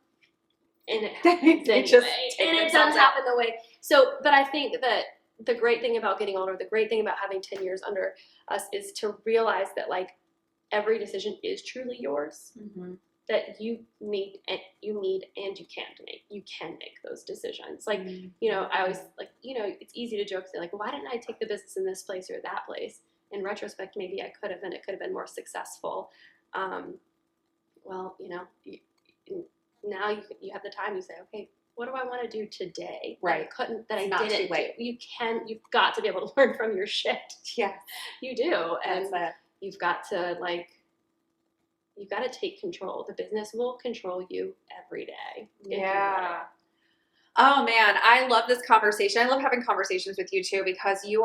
and it happens anyway. And it does happen the way. So, but I think that the great thing about getting older, the great thing about having 10 years under us, is to realize that like every decision is truly yours. Mm-hmm. That you need and you can make. You can make those decisions. Like, I always like, it's easy to joke, say like, why didn't I take the business in this place or that place? in retrospect, maybe I could have, and it could have been more successful. Well, now you have the time. You say, okay, what do I want to do today? Right. That I didn't do. You've got to be able to learn from your shit. Yeah, you do, and that's it. you've got to take control. The business will control you every day. Yeah. Oh man, I love this conversation. I love having conversations with you too, because you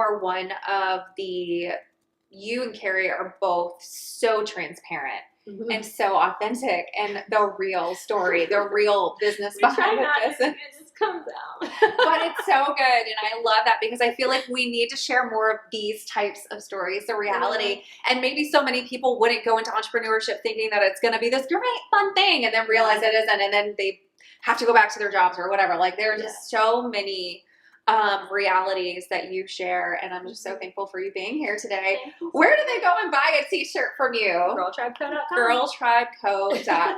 and Carrie are both so transparent and so authentic, and the real story, the real business behind the business. It just comes out. But it's so good, and I love that, because I feel like we need to share more of these types of stories, the reality. And maybe so many people wouldn't go into entrepreneurship thinking that it's going to be this great fun thing, and then realize it isn't, and then they have to go back to their jobs or whatever. Like, there are just so many realities that you share, and I'm just so thankful for you being here today. Where do they go and buy a t-shirt from you? Girltribeco.com. Girltribeco.com.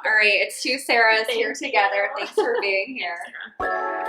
All right, it's two Sarahs here together. Thanks for being here. Thanks, Sarah.